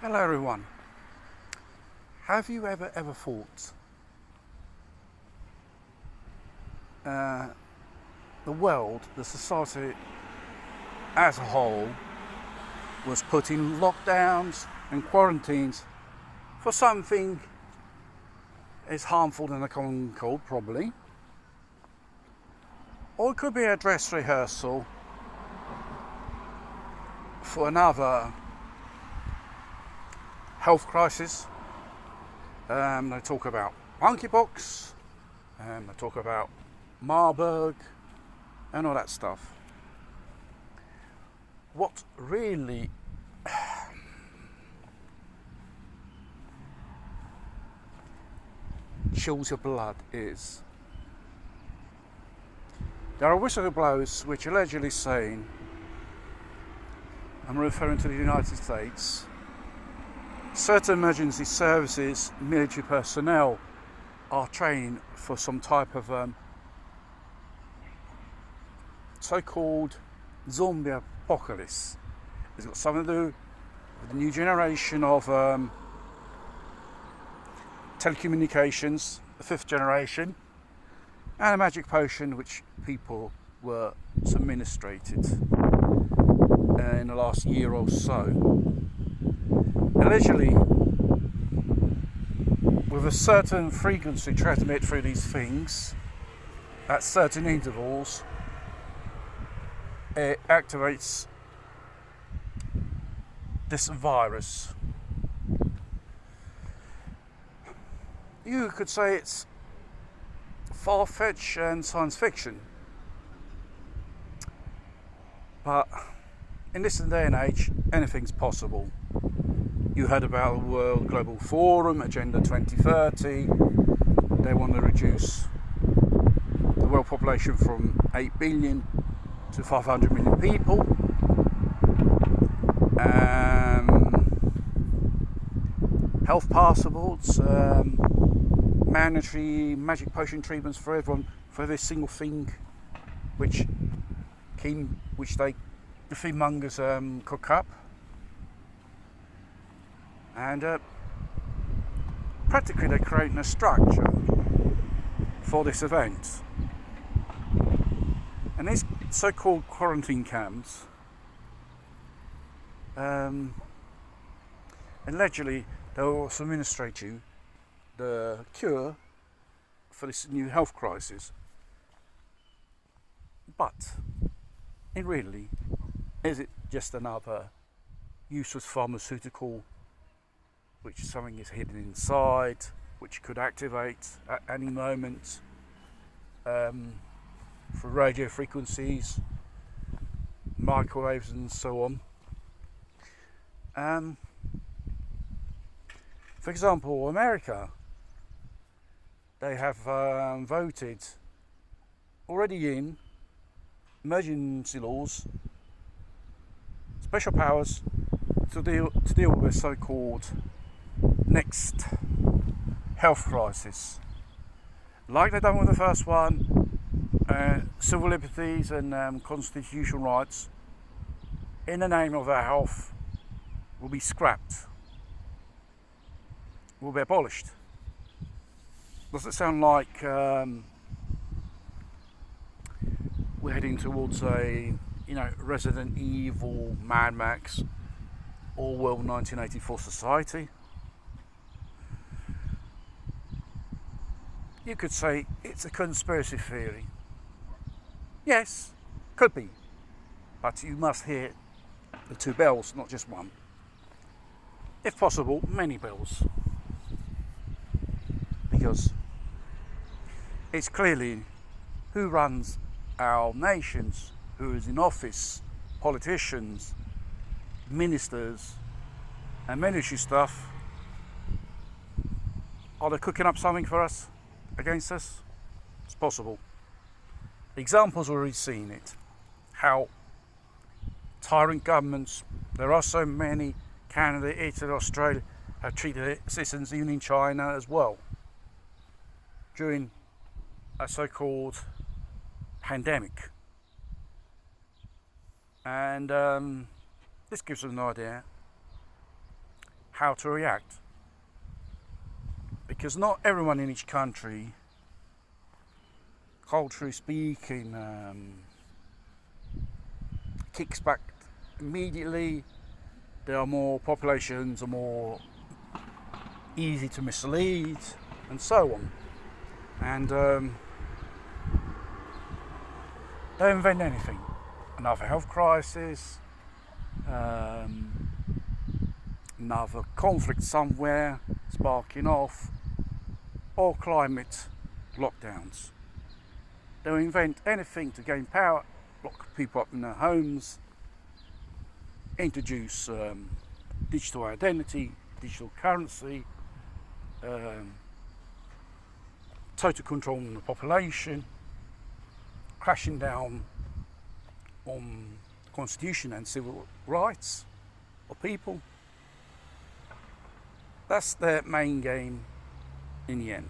Hello everyone. Have you ever thought uh, the world, the society as a whole, was put in lockdowns and quarantines for something as harmful than a common cold, probably, or it could be a dress rehearsal for another health crisis. They talk about monkeypox, they talk about Marburg, and all that stuff. What really chills your blood is there are whistleblowers which allegedly saying, I'm referring to the United States, certain emergency services, military personnel are training for some type of so-called zombie apocalypse. It's got something to do with the new generation of telecommunications, the fifth generation, and a magic potion which people were administrated in the last year or so. Allegedly, with a certain frequency transmit through these things at certain intervals, it activates this virus. You could say it's far-fetched and science fiction, but in this day and age, anything's possible. You heard about the World Global Forum, Agenda 2030. They want to reduce the world population from 8 billion to 500 million people. Health passports, mandatory magic potion treatments for everyone for every single thing which the fearmongers cook up. And practically they're creating a structure for this event. And these so-called quarantine camps, allegedly they'll also administrate you the cure for this new health crisis. But, really, is it just another useless pharmaceutical which something is hidden inside, which could activate at any moment for radio frequencies, microwaves and so on? For example, America, they have voted already in emergency laws, special powers to deal with the so-called next health crisis, like they've done with the first one. Civil liberties and constitutional rights, in the name of our health, will be scrapped, will be abolished. Does it sound like we're heading towards a Resident Evil, Mad Max, Orwell 1984 society? You could say it's a conspiracy theory. Yes, could be. But you must hear the two bells, not just one. If possible, many bells. Because it's clearly who runs our nations, who is in office, politicians, ministers, and military stuff. Are they cooking up something for us, against us? It's possible. Examples already seen it. How tyrant governments, there are so many, Canada, Italy, Australia, have treated their citizens, even in China as well, during a so-called pandemic. And this gives us an idea how to react. Because not everyone in each country, culturally speaking, kicks back immediately. There are more populations, are more easy to mislead, and so on. And they invent anything. Another health crisis, another conflict somewhere sparking off, or climate lockdowns. They'll invent anything to gain power, lock people up in their homes, introduce digital identity, digital currency, total control on the population, crashing down on the constitution and civil rights of people. That's their main game in the end.